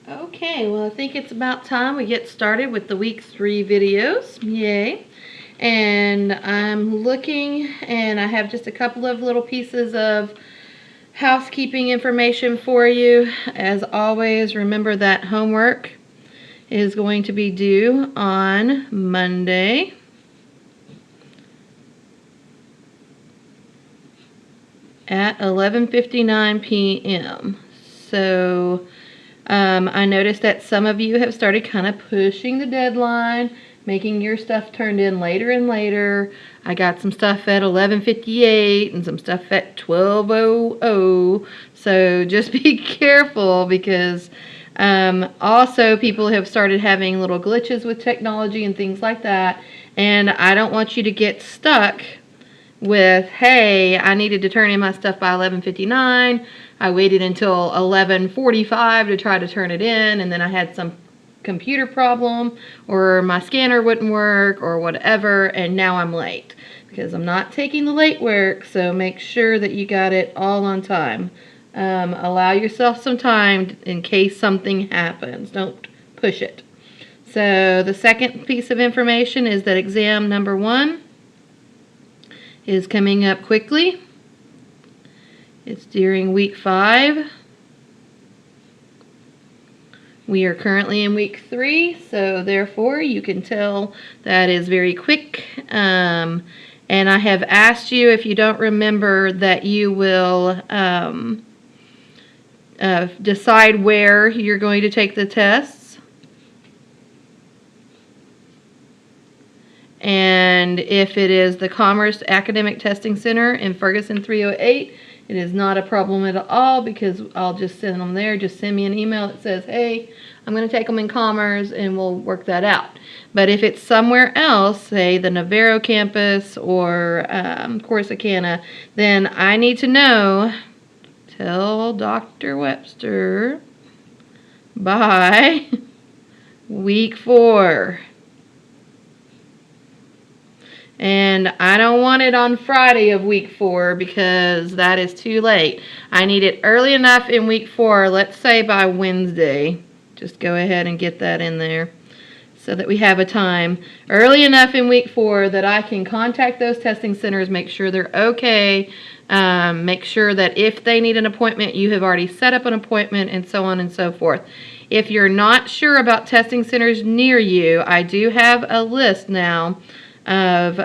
Okay, well, I think it's about time we get started with the week 3 videos. Yay. And I'm looking, and I have just a couple of little pieces of housekeeping information for you. As always, remember that homework is going to be due on Monday. At 11:59 p.m. So I noticed that some of you have started kind of pushing the deadline, making your stuff turned in later and later. I got some stuff at 11:58 and some stuff at 12:00. So just be careful, because also people have started having little glitches with technology and things like that. And I don't want you to get stuck with, hey, I needed to turn in my stuff by 11:59. I waited until 11:45 to try to turn it in, and then I had some computer problem, or my scanner wouldn't work, or whatever, and now I'm late. Because I'm not taking the late work, so make sure that you got it all on time. Allow yourself some time in case something happens. Don't push it. So the second piece of information is that exam number 1 is coming up quickly. It's during week 5. We are currently in week 3, so therefore you can tell that is very quick. And I have asked you, if you don't remember, that you will decide where you're going to take the tests. And if it is the Commerce Academic Testing Center in Ferguson 308, it is not a problem at all, because I'll just send them there. Just send me an email that says, hey, I'm going to take them in Commerce, and we'll work that out. But if it's somewhere else, say the Navarro campus or Corsicana, then I need to know, tell Dr. Webster by week 4. And I don't want it on Friday of week 4, because that is too late. I need it early enough in week 4, let's say by Wednesday. Just go ahead and get that in there so that we have a time early enough in week 4 that I can contact those testing centers, make sure they're okay, make sure that if they need an appointment, you have already set up an appointment, and so on and so forth. If you're not sure about testing centers near you, I do have a list now of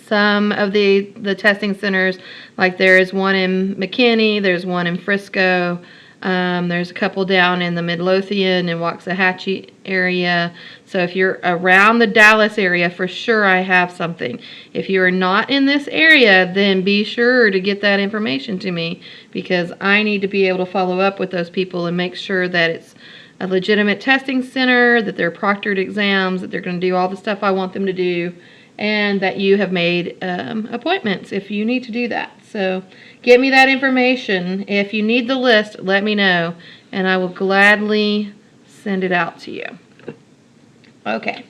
some of the testing centers. Like there is one in McKinney, there's one in Frisco, there's a couple down in the Midlothian and Waxahachie area. So if you're around the Dallas area, for sure I have something. If you're not in this area, then be sure to get that information to me, because I need to be able to follow up with those people and make sure that it's a legitimate testing center, that they're proctored exams, that they're going to do all the stuff I want them to do, and that you have made appointments if you need to do that. So get me that information. If you need the list, let me know, and I will gladly send it out to you. Okay,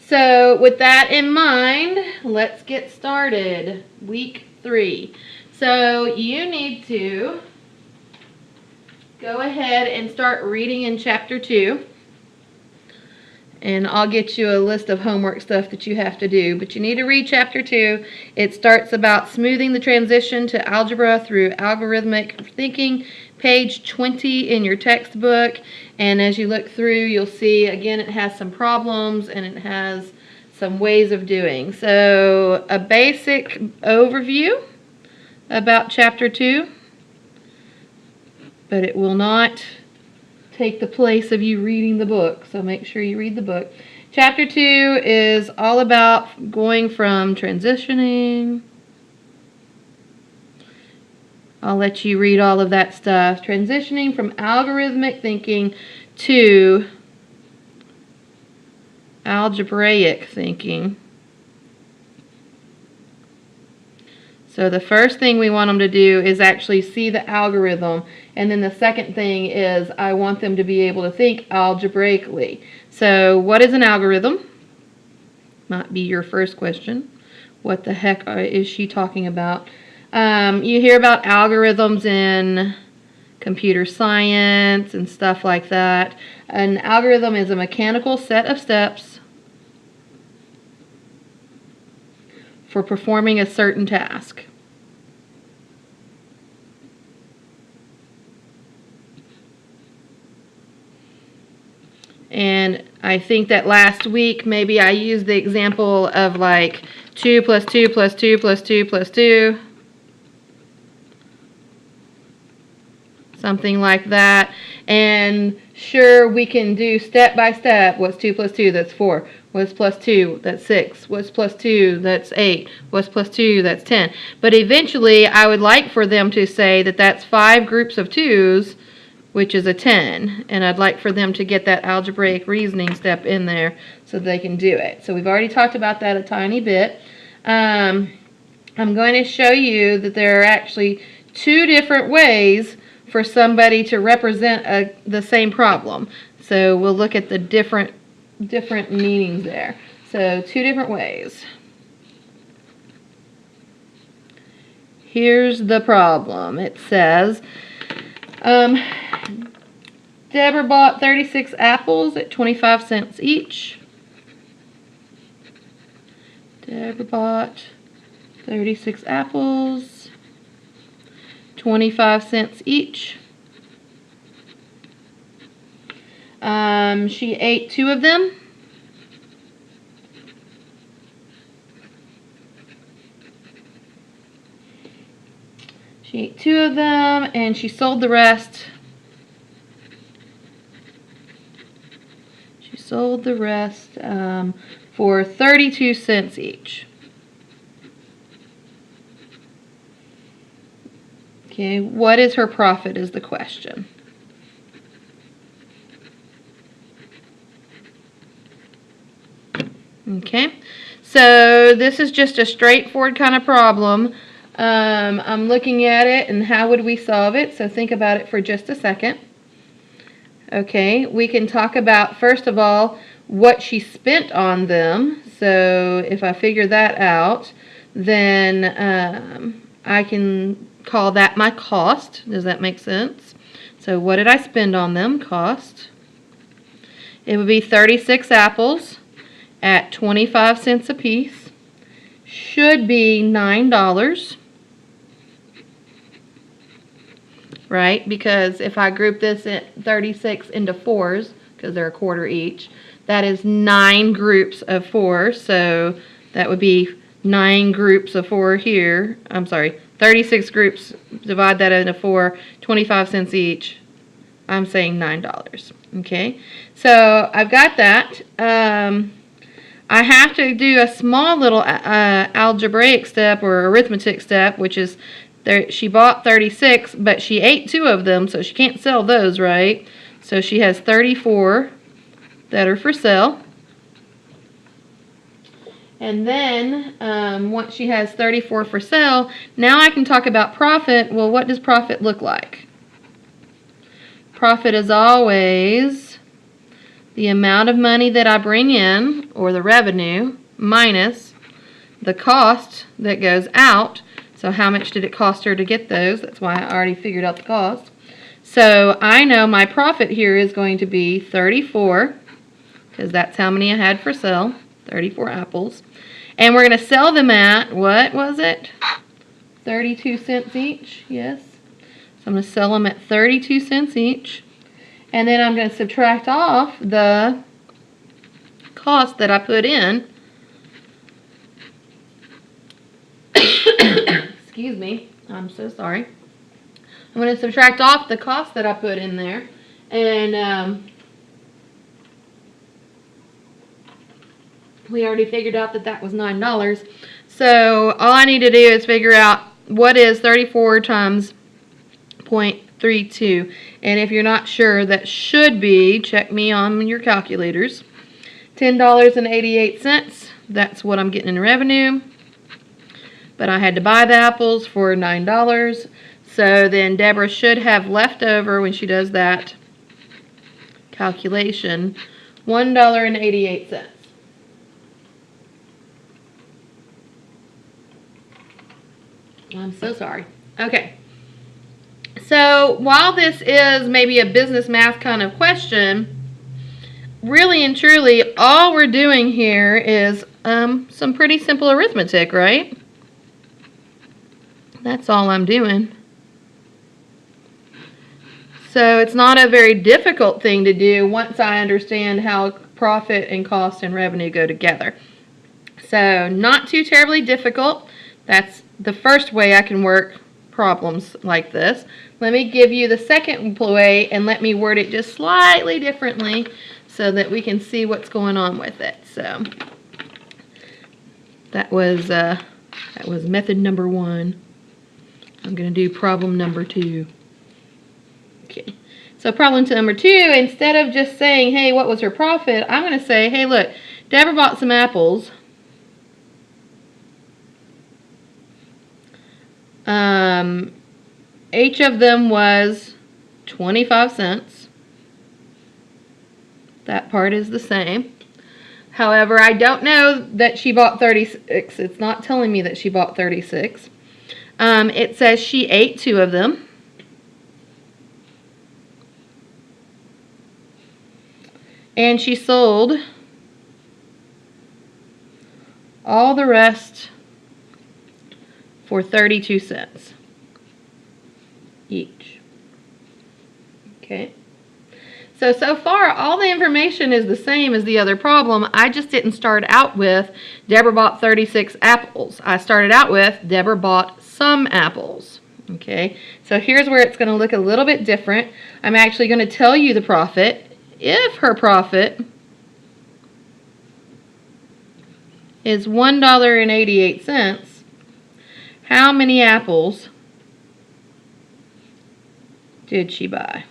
so with that in mind, let's get started. Week 3. So you need to go ahead and start reading in chapter 2. And I'll get you a list of homework stuff that you have to do. But you need to read chapter 2. It starts about smoothing the transition to algebra through algorithmic thinking, page 20 in your textbook. And as you look through, you'll see, again, it has some problems and it has some ways of doing. So a basic overview about chapter 2. But it will not take the place of you reading the book, so make sure you read the book. Chapter 2 is all about going from transitioning. I'll let you read all of that stuff. Transitioning from algorithmic thinking to algebraic thinking. So the first thing we want them to do is actually see the algorithm. And then the second thing is I want them to be able to think algebraically. So what is an algorithm? Might be your first question. What the heck is she talking about? You hear about algorithms in computer science and stuff like that. An algorithm is a mechanical set of steps for performing a certain task. And I think that last week maybe I used the example of like 2 plus 2 plus 2 plus 2 plus 2. Something like that. And sure, we can do step by step. What's 2 plus 2? That's 4. What's plus 2? That's 6. What's plus 2? That's 8. What's plus 2? That's 10. But eventually, I would like for them to say that that's 5 groups of 2's, which is a 10. And I'd like for them to get that algebraic reasoning step in there so they can do it. So we've already talked about that a tiny bit. I'm going to show you that there are actually 2 different ways for somebody to represent the same problem. So we'll look at the different meanings there. So 2 different ways. Here's the problem. It says, Deborah bought 36 apples at 25 cents each. Deborah bought 36 apples, 25 cents each. She ate 2 of them. She ate 2 of them and she sold the rest. She sold the rest for 32 cents each. Okay, what is her profit is the question. Okay, so this is just a straightforward kind of problem. I'm looking at it and how would we solve it, so think about it for just a second. Okay, we can talk about, first of all, what she spent on them. So if I figure that out, then I can call that my cost. Does that make sense? So what did I spend on them? Cost. It would be 36 apples at 25 cents a piece. Should be $9. Right? Because if I group this at 36 into 4s, because they're a quarter each, that is 9 groups of 4. So that would be 9 groups of 4 here. I'm sorry, 36 groups, divide that into 4, 25 cents each. I'm saying $9. Okay, so I've got that. I have to do a small little algebraic step or arithmetic step, which is she bought 36, but she ate 2 of them, so she can't sell those, right? So she has 34 that are for sale. And then once she has 34 for sale, now I can talk about profit. Well, what does profit look like? Profit is always the amount of money that I bring in, or the revenue, minus the cost that goes out. So how much did it cost her to get those? That's why I already figured out the cost. So I know my profit here is going to be 34, because that's how many I had for sale, 34 apples. And we're going to sell them at, what was it? 32 cents each, yes. So I'm going to sell them at 32 cents each. And then I'm going to subtract off the cost that I put in. Excuse me, I'm so sorry. I'm going to subtract off the cost that I put in there. And we already figured out that that was $9. So all I need to do is figure out what is 34 times 0.32. And if you're not sure, that should be, check me on your calculators, $10.88. That's what I'm getting in revenue. But I had to buy the apples for $9. So then Deborah should have left over, when she does that calculation, $1.88. I'm so sorry. Okay. So while this is maybe a business math kind of question, really and truly all we're doing here is some pretty simple arithmetic, right? That's all I'm doing. So it's not a very difficult thing to do once I understand how profit and cost and revenue go together. So not too terribly difficult. That's the first way I can work problems like this. Let me give you the second way and let me word it just slightly differently so that we can see what's going on with it. So that was method number 1. I'm going to do problem number 2. Okay. So problem number 2, instead of just saying, hey, what was her profit, I'm going to say, hey, look, Deborah bought some apples. Each of them was 25 cents. That part is the same. However, I don't know that she bought 36. It's not telling me that she bought 36. It says she ate 2 of them. And she sold all the rest for 32 cents each. Okay. So far, all the information is the same as the other problem. I just didn't start out with Deborah bought 36 apples. I started out with Deborah bought some apples. Okay. So here's where it's going to look a little bit different. I'm actually going to tell you the profit. If her profit is $1.88, how many apples did she buy?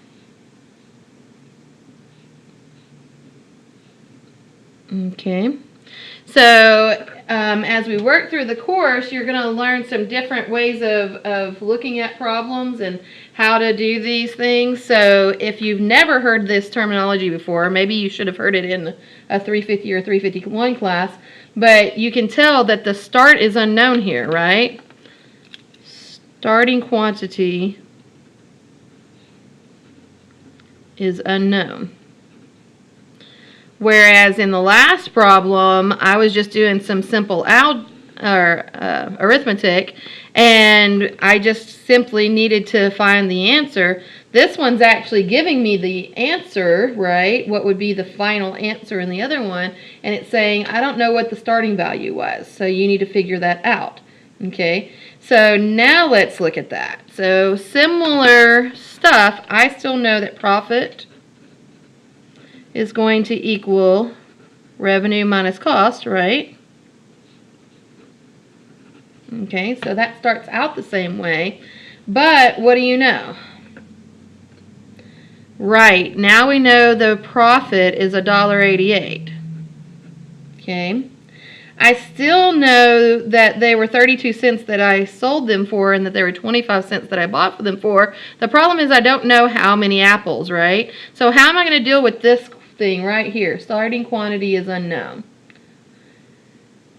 Okay. So as we work through the course, you're going to learn some different ways of looking at problems and how to do these things. So if you've never heard this terminology before, maybe you should have heard it in a 350 or 351 class, but you can tell that the start is unknown here, right? Starting quantity is unknown. Whereas in the last problem, I was just doing some simple arithmetic, and I just simply needed to find the answer. This one's actually giving me the answer, right? What would be the final answer in the other one, and it's saying, I don't know what the starting value was, so you need to figure that out. Okay, so now let's look at that. So similar stuff, I still know that profit is going to equal revenue minus cost, right? Okay, so that starts out the same way. But what do you know? Right, now we know the profit is $1.88. Okay. I still know that they were 32 cents that I sold them for and that they were 25 cents that I bought for them for. The problem is I don't know how many apples, right? So how am I going to deal with this thing right here? Starting quantity is unknown.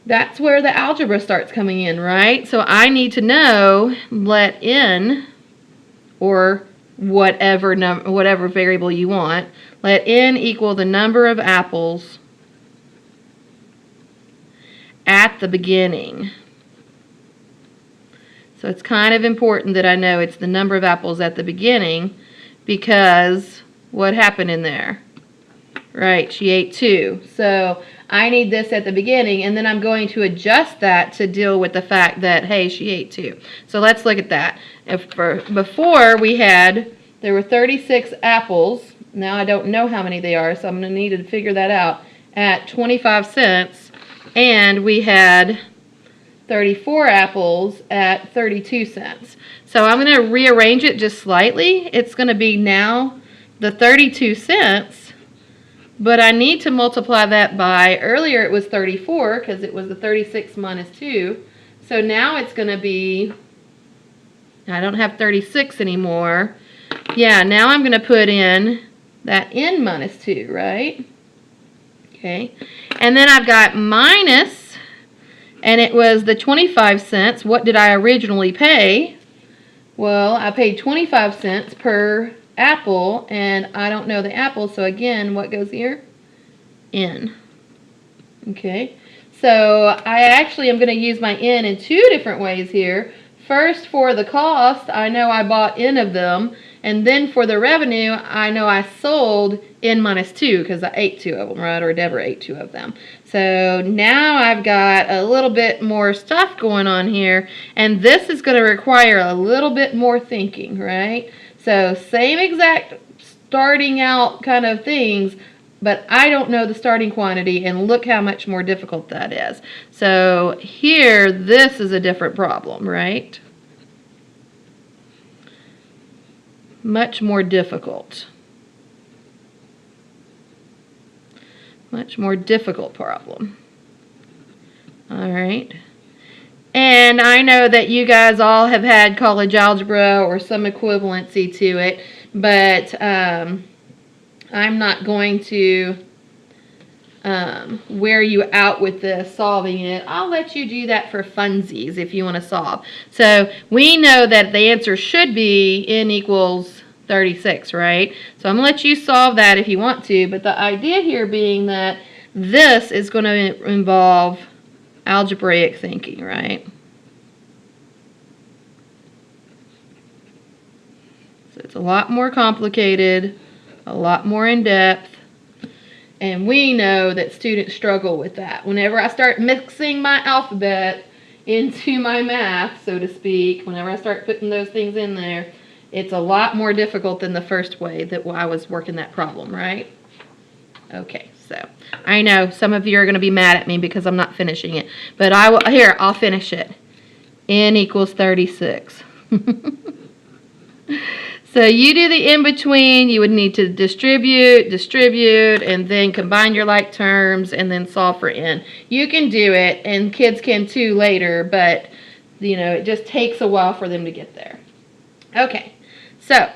That's where the algebra starts coming in, right? So I need to know let n, or whatever variable you want, let n equal the number of apples at the beginning. So it's kind of important that I know it's the number of apples at the beginning, because what happened in there? Right, she ate 2. So I need this at the beginning, and then I'm going to adjust that to deal with the fact that, hey, she ate 2. So let's look at that. Before there were 36 apples. Now I don't know how many they are, so I'm going to need to figure that out, at 25 cents. And we had 34 apples at 32 cents. So I'm going to rearrange it just slightly. It's going to be now the 32 cents. But I need to multiply that by, earlier it was 34 because it was the 36 minus 2. So now it's going to be, I don't have 36 anymore. Yeah, now I'm going to put in that n minus 2, right? Okay. And then I've got minus, and it was the 25 cents. What did I originally pay? Well, I paid 25 cents per apple, and I don't know the apple, so again, what goes here? N. Okay, so I actually am going to use my N in two different ways here. First, for the cost, I know I bought N of them, and then for the revenue, I know I sold N minus 2 because I ate 2 of them, right? Or Deborah ate 2 of them. So now I've got a little bit more stuff going on here, and this is going to require a little bit more thinking, right? So same exact starting out kind of things, but I don't know the starting quantity, and look how much more difficult that is. So here, this is a different problem, right? Much more difficult. Much more difficult problem. All right. And I know that you guys all have had college algebra or some equivalency to it, but I'm not going to wear you out with this solving it. I'll let you do that for funsies if you want to solve. So we know that the answer should be n equals 36, right? So I'm going to let you solve that if you want to, but the idea here being that this is going to involve algebraic thinking, right? So it's a lot more complicated, a lot more in depth, and we know that students struggle with that. Whenever I start mixing my alphabet into my math, so to speak, whenever I start putting those things in there, it's a lot more difficult than the first way that I was working that problem, right? Okay, so I know some of you are going to be mad at me because I'm not finishing it, but I'll finish it. N equals 36. So you do the in-between. You would need to distribute, and then combine your like terms, and then solve for n. You can do it, and kids can too later, but you know, it just takes a while for them to get there. Okay, so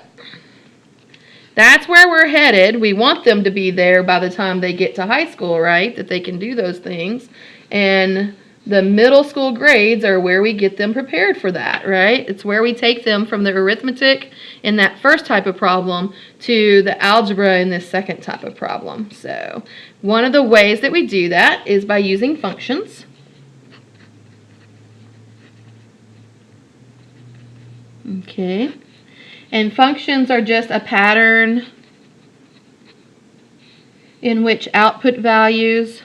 that's where we're headed. We want them to be there by the time they get to high school, right? That they can do those things. And the middle school grades are where we get them prepared for that, right? It's where we take them from the arithmetic in that first type of problem to the algebra in this second type of problem. So one of the ways that we do that is by using functions. Okay. And functions are just a pattern in which output values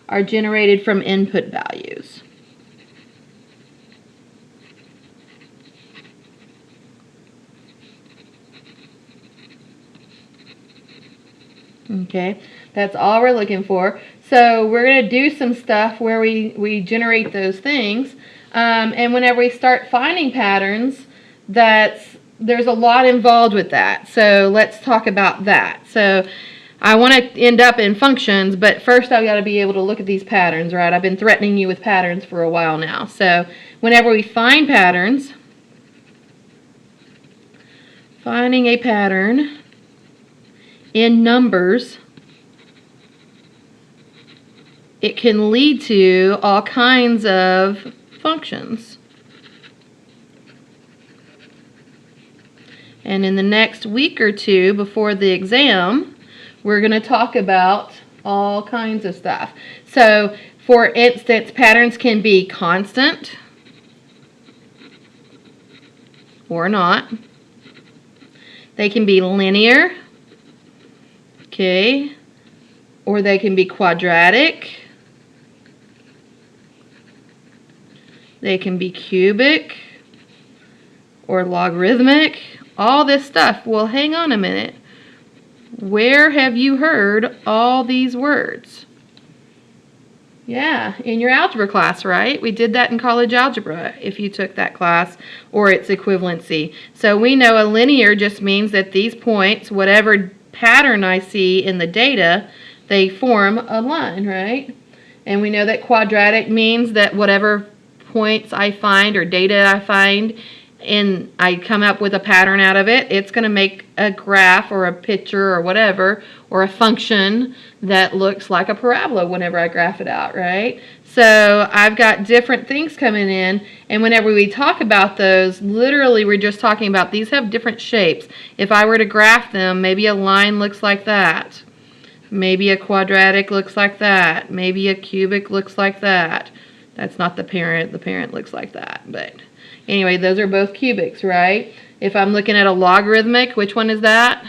are generated from input values. Okay, that's all we're looking for. So we're going to do some stuff where we generate those things. And whenever we start finding patterns, there's a lot involved with that. So let's talk about that. So I want to end up in functions, but first I've got to be able to look at these patterns, right? I've been threatening you with patterns for a while now. So whenever we find patterns, finding a pattern in numbers, it can lead to all kinds of functions. And in the next week or two before the exam, we're going to talk about all kinds of stuff. So, for instance, patterns can be constant or not. They can be linear, okay, or they can be quadratic. They can be cubic or logarithmic. All this stuff. Well, hang on a minute. Where have you heard all these words? Yeah, in your algebra class, right? We did that in college algebra if you took that class or its equivalency. So we know a linear just means that these points, whatever pattern I see in the data, they form a line, right? And we know that quadratic means that whatever points I find or data I find and I come up with a pattern out of it, it's going to make a graph or a picture or whatever, or a function that looks like a parabola whenever I graph it out, right? So I've got different things coming in, and whenever we talk about those, literally we're just talking about these have different shapes. If I were to graph them, maybe a line looks like that. Maybe a quadratic looks like that. Maybe a cubic looks like that. That's not the parent. The parent looks like that, but anyway, those are both cubics, right? If I'm looking at a logarithmic, which one is that?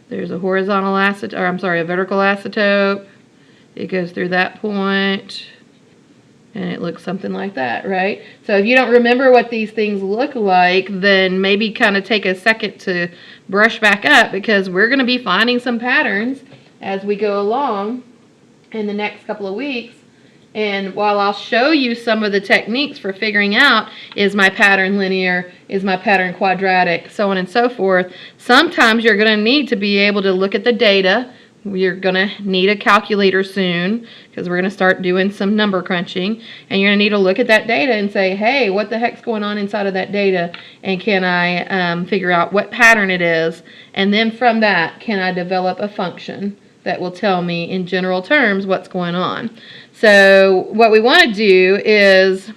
There's a horizontal asymptote, or I'm sorry, a vertical asymptote. It goes through that point, and it looks something like that, right? So if you don't remember what these things look like, then maybe kind of take a second to brush back up, because we're going to be finding some patterns as we go along in the next couple of weeks. And while I'll show you some of the techniques for figuring out, is my pattern linear, is my pattern quadratic, so on and so forth, sometimes you're going to need to be able to look at the data. You're going to need a calculator soon, because we're going to start doing some number crunching, and you're going to need to look at that data and say, hey, what the heck's going on inside of that data, and can I figure out what pattern it is, and then from that, can I develop a function that will tell me in general terms what's going on. So what we want to do is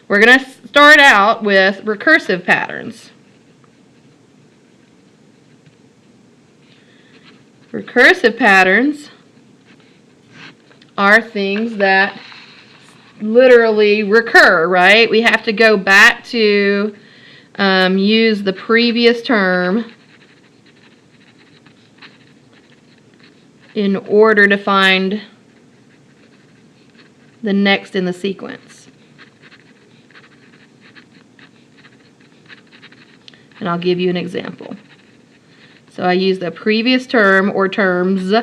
we're going to start out with recursive patterns. Recursive patterns are things that literally recur, right? We have to go back to use the previous term in order to find the next in the sequence. And I'll give you an example. So I use the previous term or terms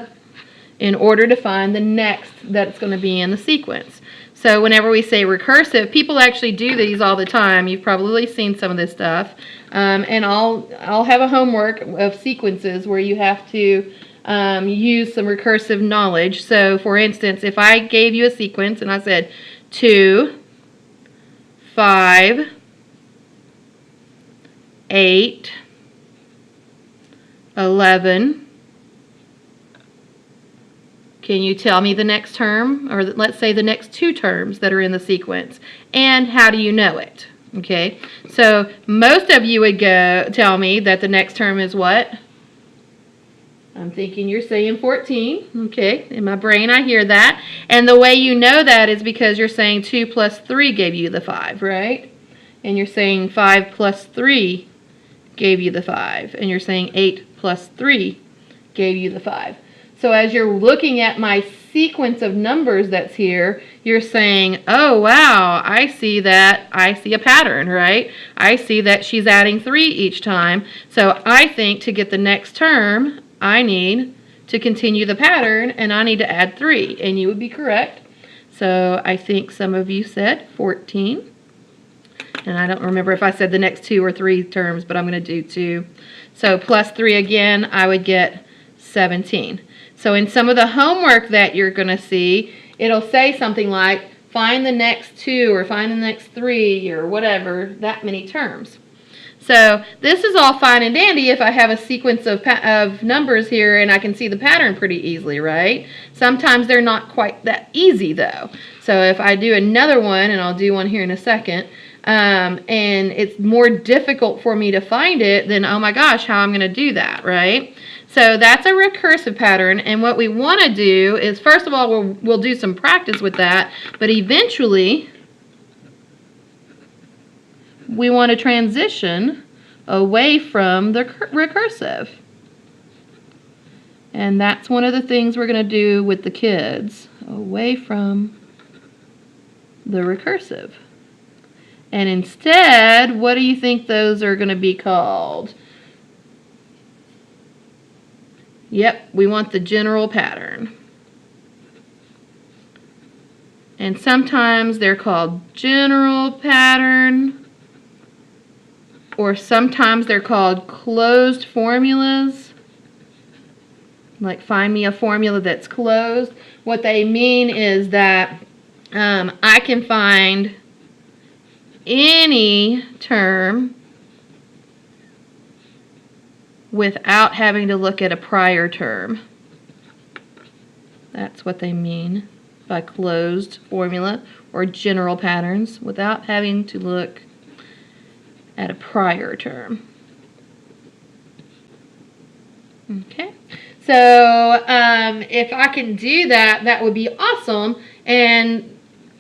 in order to find the next that's going to be in the sequence. So whenever we say recursive, people actually do these all the time. You've probably seen some of this stuff. And I'll have a homework of sequences where you have to use some recursive knowledge. So for instance, if I gave you a sequence and I said 2, 5, 8, 11, can you tell me the next term, or let's say the next two terms that are in the sequence, and how do you know it? Okay, so most of you would tell me that the next term is what? I'm thinking you're saying 14. Okay, in my brain I hear that. And the way you know that is because you're saying 2 plus 3 gave you the 5, right? And you're saying 5 plus 3 gave you the 5. And you're saying 8 plus 3 gave you the 5. So as you're looking at my sequence of numbers that's here, you're saying, oh wow, I see that, I see a pattern, right? I see that she's adding 3 each time. So I think to get the next term, I need to continue the pattern, and I need to add 3, and you would be correct. So I think some of you said 14, and I don't remember if I said the next 2 or 3 terms, but I'm going to do 2. So plus 3 again, I would get 17. So in some of the homework that you're going to see, it'll say something like, find the next 2 or find the next 3 or whatever, that many terms. So this is all fine and dandy if I have a sequence of numbers here and I can see the pattern pretty easily, right? Sometimes they're not quite that easy though. So if I do another one, and I'll do one here in a second, and it's more difficult for me to find it, then oh my gosh, how I'm going to do that, right? So that's a recursive pattern, and what we want to do is, first of all, we'll do some practice with that, but eventually we want to transition away from the recursive. And that's one of the things we're going to do with the kids, away from the recursive. And instead, what do you think those are going to be called? Yep, we want the general pattern. And sometimes they're called general pattern, or sometimes they're called closed formulas. Like find me a formula that's closed. What they mean is that I can find any term without having to look at a prior term. That's what they mean by closed formula or general patterns, without having to look at a prior term. Okay, so if I can do that, that would be awesome, and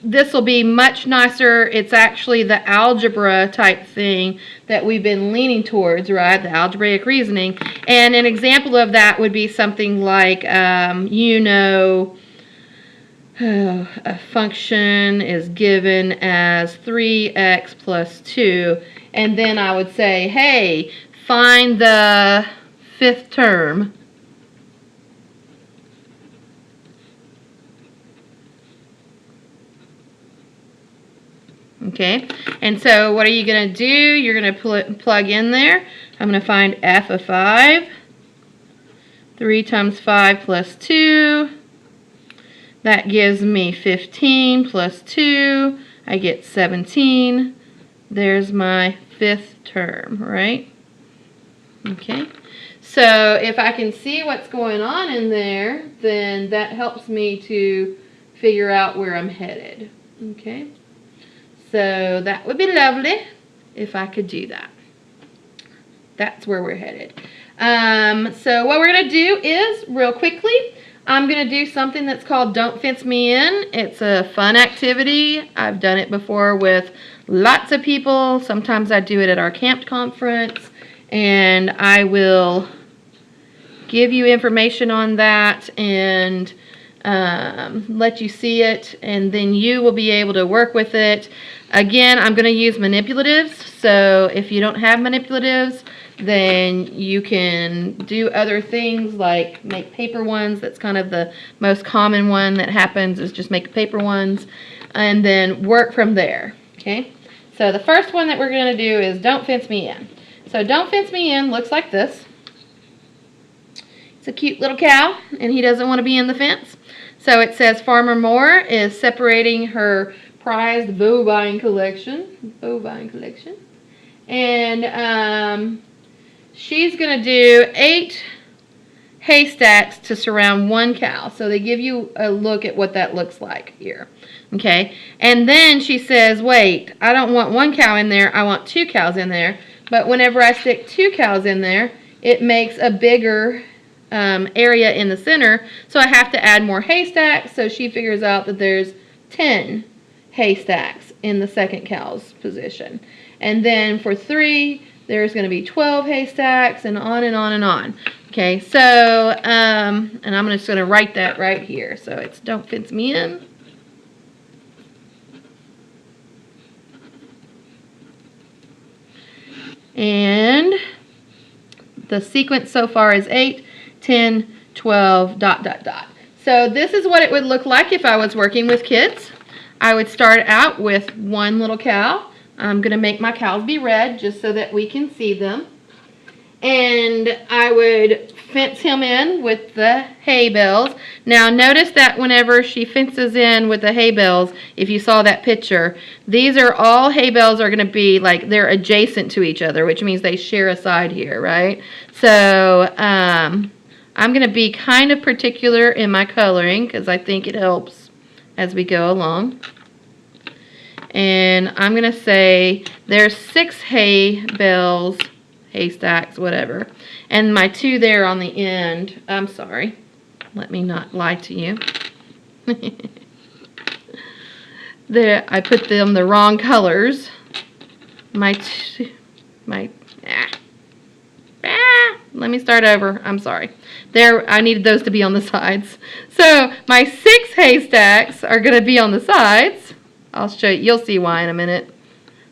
this will be much nicer. It's actually the algebra type thing that we've been leaning towards, right? The algebraic reasoning. And an example of that would be something like, you know, a function is given as 3x plus 2. And then I would say, hey, find the fifth term. Okay, and so what are you going to do? You're going to plug in there. I'm going to find f of 5. 3 times 5 plus 2. That gives me 15 plus 2. I get 17. There's my fifth term, right? Okay, so if I can see what's going on in there, then that helps me to figure out where I'm headed. Okay. So that would be lovely if I could do that. That's where we're headed. So what we're going to do is, real quickly, I'm going to do something that's called Don't Fence Me In. It's a fun activity. I've done it before with lots of people. Sometimes I do it at our camp conference. And I will give you information on that and let you see it. And then you will be able to work with it. Again, I'm going to use manipulatives, so if you don't have manipulatives, then you can do other things like make paper ones. That's kind of the most common one that happens, is just make paper ones, and then work from there, okay? So the first one that we're going to do is Don't Fence Me In. So Don't Fence Me In looks like this. It's a cute little cow, and he doesn't want to be in the fence. So it says Farmer Moore is separating her prized bovine collection. And she's going to do 8 haystacks to surround 1 cow. So they give you a look at what that looks like here. Okay. And then she says, wait, I don't want 1 cow in there. I want 2 cows in there. But whenever I stick 2 cows in there, it makes a bigger area in the center. So I have to add more haystacks. So she figures out that there's 10 haystacks in the second cow's position. And then for 3, there's going to be 12 haystacks, and on and on and on. Okay, so, and I'm just going to write that right here. So it's Don't Fence Me In. And the sequence so far is 8, 10, 12, ... So this is what it would look like if I was working with kids. I would start out with 1 little cow. I'm going to make my cows be red just so that we can see them. And I would fence him in with the hay bales. Now notice that whenever she fences in with the hay bales, if you saw that picture, these are all hay bales are going to be like they're adjacent to each other, which means they share a side here, right? So I'm going to be kind of particular in my coloring because I think it helps as we go along. And I'm going to say there's 6 hay bales, haystacks, whatever. And my 2 there on the end. I'm sorry. Let me not lie to you. There, I put them the wrong colors. Let me start over. I'm sorry. There, I needed those to be on the sides. So my 6 haystacks are going to be on the sides. I'll show you. You'll see why in a minute.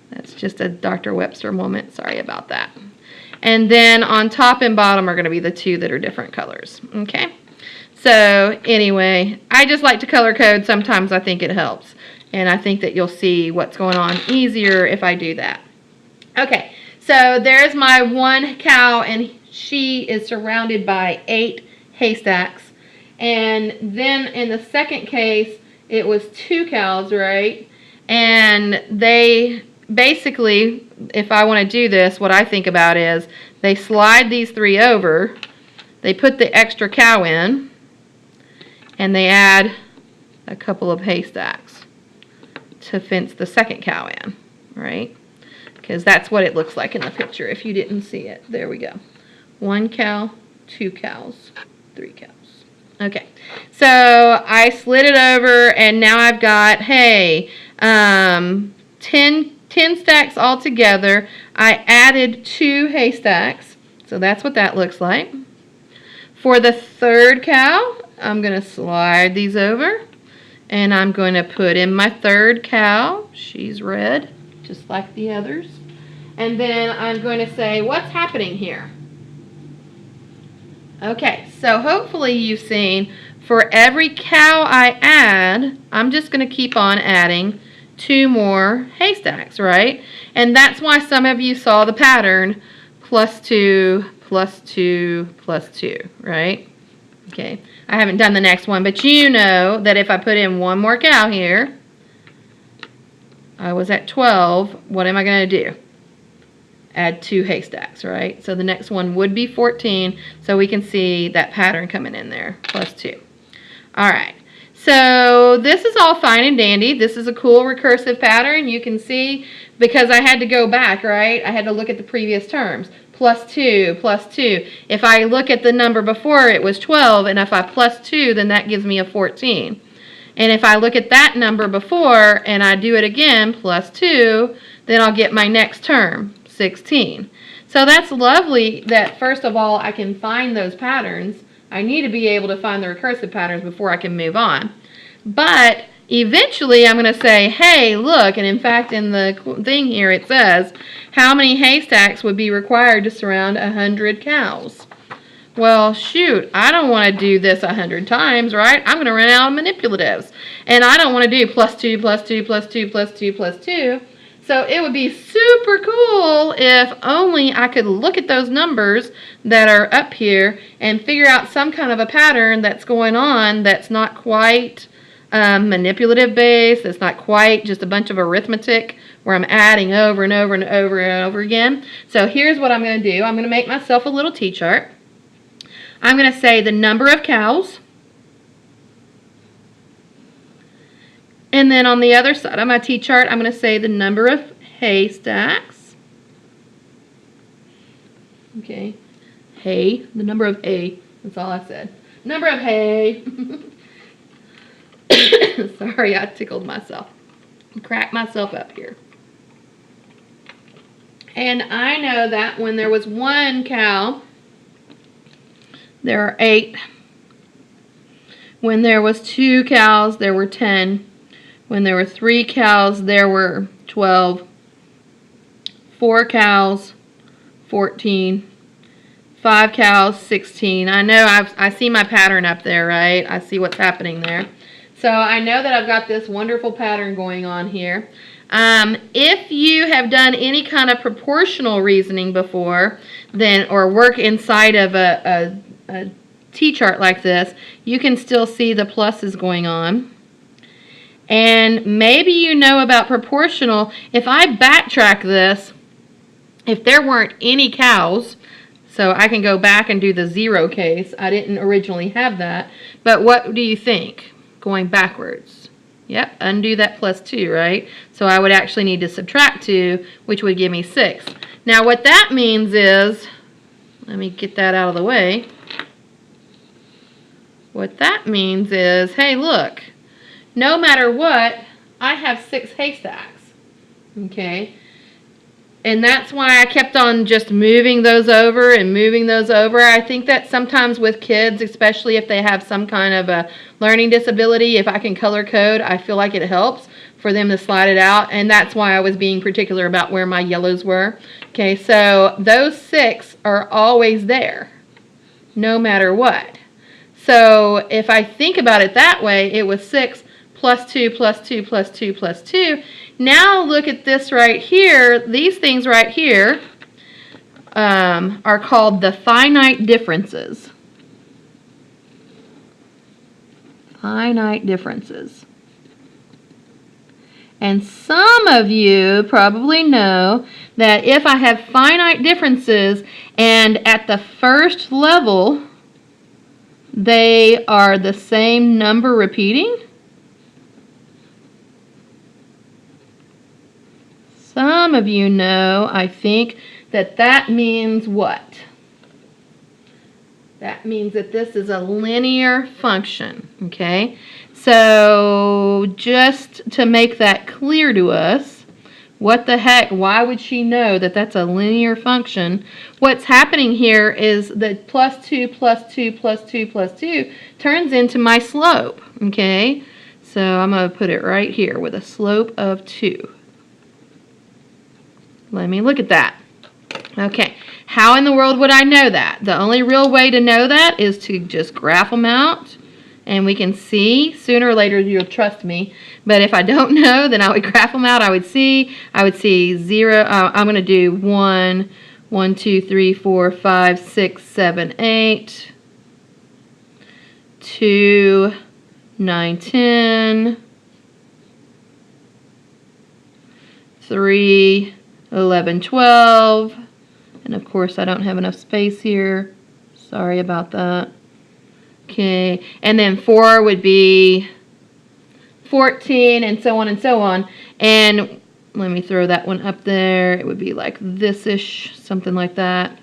That's just a Dr. Webster moment. Sorry about that. And then on top and bottom are going to be the 2 that are different colors. Okay? So anyway, I just like to color code. Sometimes I think it helps. And I think that you'll see what's going on easier if I do that. Okay, so there's my 1 cow, and she is surrounded by 8 haystacks. And then in the second case, it was 2 cows, right? And they basically, if I want to do this, what I think about is they slide these 3 over, they put the extra cow in, and they add a couple of haystacks to fence the second cow in, right? Because that's what it looks like in the picture if you didn't see it. There we go. 1 cow, 2 cows, 3 cows. Okay, so I slid it over, and now I've got, hey, 10 stacks all together. I added 2 haystacks, so that's what that looks like. For the third cow, I'm going to slide these over, and I'm going to put in my third cow. She's red, just like the others. And then I'm going to say, what's happening here? Okay, so hopefully you've seen for every cow I add, I'm just going to keep on adding 2 more haystacks, right? And that's why some of you saw the pattern +2, +2, +2, right? Okay, I haven't done the next one, but you know that if I put in 1 more cow here, I was at 12. What am I going to do? Add 2 haystacks, right? So the next one would be 14, so we can see that pattern coming in there, +2. All right, so this is all fine and dandy. This is a cool recursive pattern. You can see, because I had to go back, right? I had to look at the previous terms. +2, +2. If I look at the number before, it was 12, and if I +2, then that gives me a 14. And if I look at that number before, and I do it again, +2, then I'll get my next term, 16. So that's lovely that, first of all, I can find those patterns. I need to be able to find the recursive patterns before I can move on. But eventually I'm going to say, hey, look, and in fact in the thing here it says, how many haystacks would be required to surround 100 cows? Well, shoot, I don't want to do this 100 times, right? I'm going to run out of manipulatives. And I don't want to do +2, +2, +2, +2, +2. So it would be super cool if only I could look at those numbers that are up here and figure out some kind of a pattern that's going on that's not quite manipulative based, it's not quite just a bunch of arithmetic where I'm adding over and over and over and over again. So here's what I'm going to do. I'm going to make myself a little T-chart. I'm going to say the number of cows. And then on the other side of my T-chart, I'm going to say the number of haystacks. Okay. Hay, the number of hay. That's all I said. Number of hay. Sorry, I tickled myself. Cracked myself up here. And I know that when there was 1 cow, there are 8. When there was 2 cows, there were 10. When there were 3 cows, there were 12. 4 cows, 14. 5 cows, 16. I know I see my pattern up there, right? I see what's happening there. So I know that I've got this wonderful pattern going on here. If you have done any kind of proportional reasoning before, then or work inside of a T-chart like this, you can still see the pluses going on. And maybe you know about proportional. If I backtrack this, if there weren't any cows, so I can go back and do the 0 case. I didn't originally have that. But what do you think? Going backwards. Yep, undo that +2, right? So I would actually need to subtract 2, which would give me 6. Now what that means is, let me get that out of the way. What that means is, hey, look. No matter what, I have 6 haystacks, okay? And that's why I kept on just moving those over and moving those over. I think that sometimes with kids, especially if they have some kind of a learning disability, if I can color code, I feel like it helps for them to slide it out. And that's why I was being particular about where my yellows were. Okay, so those 6 are always there, no matter what. So if I think about it that way, it was 6 +2 +2 +2 +2. Now look at this right here. These things right here are called the finite differences. Finite differences. And some of you probably know that if I have finite differences and at the first level they are the same number repeating, some of you know, I think, that means what? That means that this is a linear function, okay? So just to make that clear to us, what the heck, why would she know that that's a linear function? What's happening here is that plus 2 plus 2 plus 2 plus 2 turns into my slope, okay? So I'm going to put it right here with a slope of 2. Let me look at that. Okay, how in the world would I know that? The only real way to know that is to just graph them out, and we can see. Sooner or later you'll trust me, but if I don't know, then I would graph them out. I would see 0. I'm going to do 1, 1, 2, 3, 4, 5, 6, 7, 8, 2, 9, 10, 3, 11, 12, and of course I don't have enough space here. Sorry about that. Okay, and then 4 would be 14, and so on and so on. And let me throw that one up there. It would be like this-ish, something like that.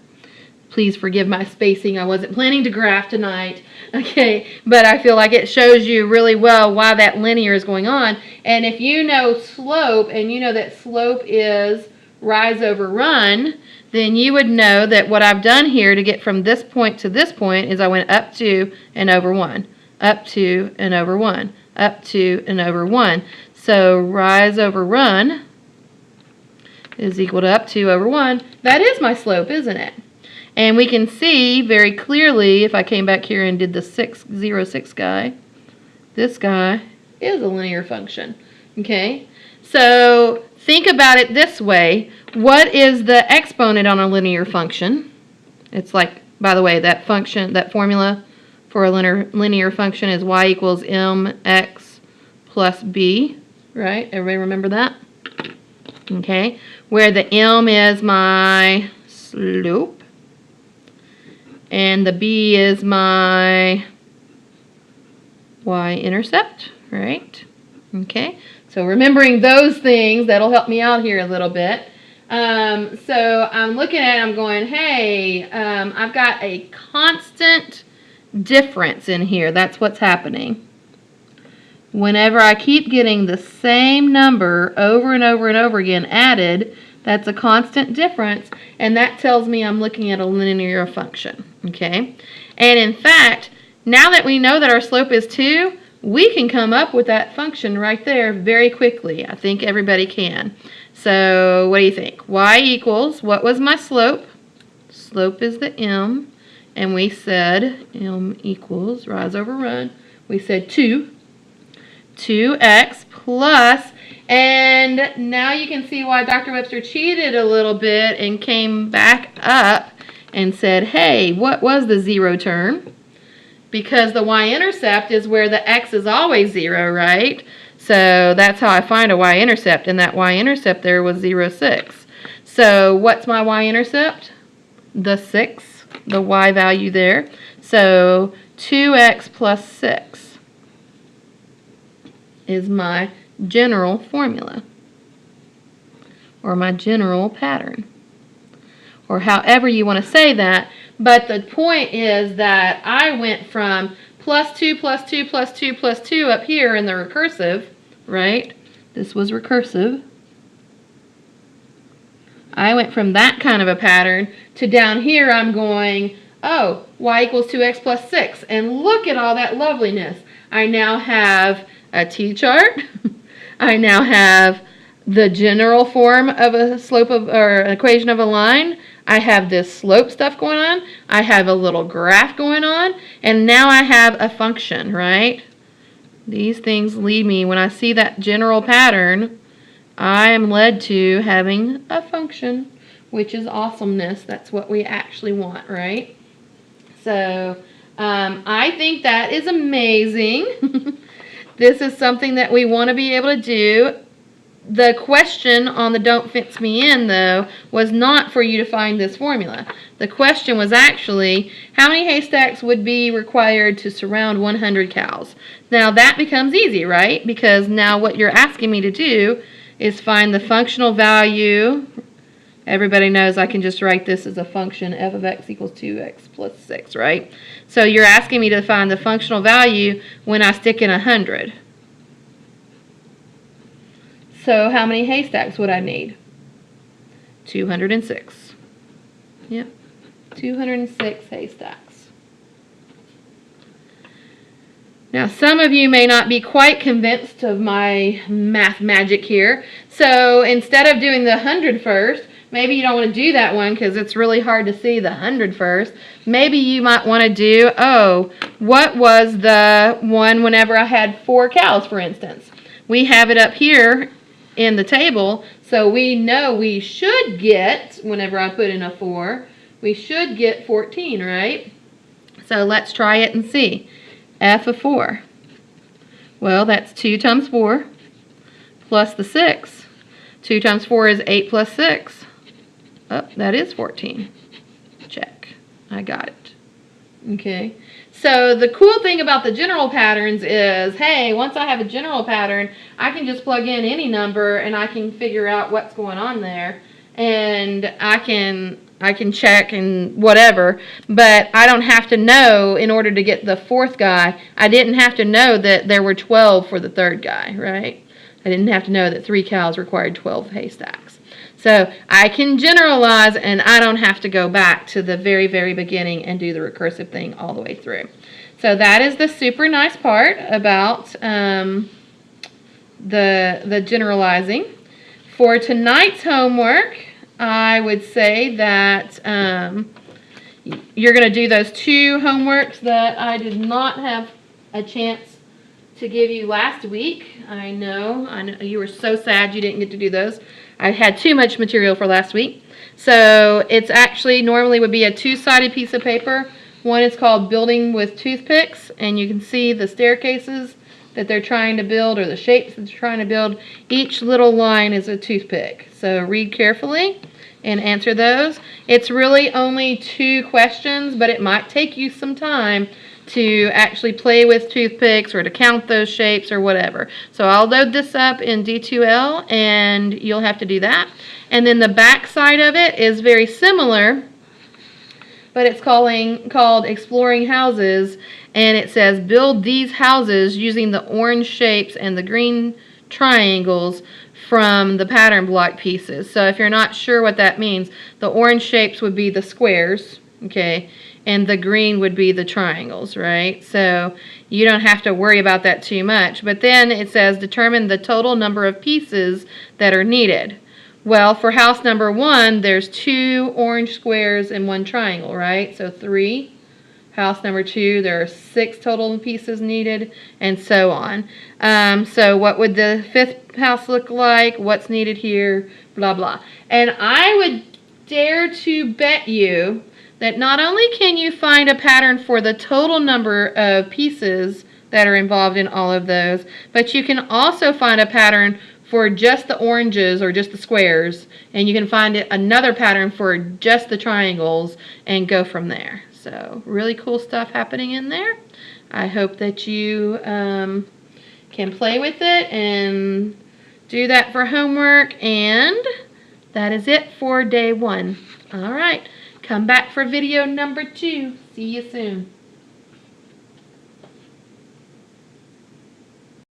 Please forgive my spacing. I wasn't planning to graph tonight. Okay, but I feel like it shows you really well why that linear is going on. And if you know slope, and you know that slope is rise over run, then you would know that what I've done here to get from this point to this point is I went up 2 and over 1, up 2 and over 1, up 2 and over 1. So rise over run is equal to up 2 over 1. That is my slope, isn't it? And we can see very clearly, if I came back here and did the 0, 6 guy, this guy is a linear function. Okay? So think about it this way. What is the exponent on a linear function? It's like, by the way, that function, that formula for a linear function is y equals mx plus b, right? Everybody remember that? Okay, where the m is my slope and the b is my y-intercept, right? Okay, so remembering those things, that'll help me out here a little bit. So I'm looking at it, I'm going, hey, I've got a constant difference in here. That's what's happening. Whenever I keep getting the same number over and over and over again added, that's a constant difference, and that tells me I'm looking at a linear function, okay? And in fact, now that we know that our slope is 2, we can come up with that function right there very quickly. I think everybody can. So what do you think? Y equals, what was my slope? Slope is the m, and we said m equals, rise over run, we said 2x plus, and now you can see why Dr. Webster cheated a little bit and came back up and said, hey, what was the 0 term? Because the y-intercept is where the x is always 0, right? So that's how I find a y-intercept, and that y-intercept there was 0, 6. So what's my y-intercept? The 6, the y value there. So 2x plus 6 is my general formula, or my general pattern, or however you want to say that. But the point is that I went from plus 2 plus 2 plus 2 plus 2 up here in the recursive, right? This was recursive. I went from that kind of a pattern to down here I'm going, oh, y equals 2x plus 6. And look at all that loveliness. I now have a t-chart. I now have the general form of a slope of, or an equation of a line. I have this slope stuff going on. I have a little graph going on. And now I have a function, right? These things lead me, when I see that general pattern, I am led to having a function, which is awesomeness. That's what we actually want, right? So I think that is amazing. This is something that we want to be able to do The question on the Don't Fence Me In, though, was not for you to find this formula. The question was actually, how many haystacks would be required to surround 100 cows? Now that becomes easy, right? Because now what you're asking me to do is find the functional value. Everybody knows I can just write this as a function, f of x equals 2x plus 6, right? So you're asking me to find the functional value when I stick in 100. So how many haystacks would I need? 206. Yep, 206 haystacks. Now some of you may not be quite convinced of my math magic here. So instead of doing the 100 first, maybe you don't want to do that one because it's really hard to see the 100 first. Maybe you might want to do, what was the one whenever I had 4 cows, for instance? We have it up here in the table, so we know we should get, whenever I put in a 4, we should get 14, right? So let's try it and see. F of 4. Well, that's 2 times 4 plus the 6. 2 times 4 is 8 plus 6. Oh, that is 14. Check. I got it. Okay. So the cool thing about the general patterns is, hey, once I have a general pattern, I can just plug in any number and I can figure out what's going on there. And I can check and whatever, but I don't have to know in order to get the 4th guy. I didn't have to know that there were 12 for the 3rd guy, right? I didn't have to know that 3 cows required 12 haystacks. So I can generalize and I don't have to go back to the very, very beginning and do the recursive thing all the way through. So that is the super nice part about the generalizing. For tonight's homework, I would say that you're going to do those 2 homeworks that I did not have a chance to give you last week. I know you were so sad you didn't get to do those. I had too much material for last week. So it's actually normally would be a 2-sided piece of paper. One is called Building with Toothpicks, and you can see the staircases that they're trying to build or the shapes that they're trying to build. Each little line is a toothpick. So read carefully and answer those. It's really only 2 questions, but it might take you some time to actually play with toothpicks or to count those shapes or whatever. So I'll load this up in D2L and you'll have to do that. And then the back side of it is very similar, but it's called Exploring Houses, and it says build these houses using the orange shapes and the green triangles from the pattern block pieces. So if you're not sure what that means, the orange shapes would be the squares, okay, and the green would be the triangles, right? So you don't have to worry about that too much. But then it says determine the total number of pieces that are needed. Well, for house number 1, there's 2 orange squares and 1 triangle, right? So 3. House number 2, there are 6 total pieces needed, and so on. So what would the 5th house look like? What's needed here? Blah, blah. And I would dare to bet you that not only can you find a pattern for the total number of pieces that are involved in all of those, but you can also find a pattern for just the oranges or just the squares, and you can find another pattern for just the triangles and go from there. So really cool stuff happening in there. I hope that you can play with it and do that for homework, and that is it for day 1. All right. Come back for video number 2. See you soon.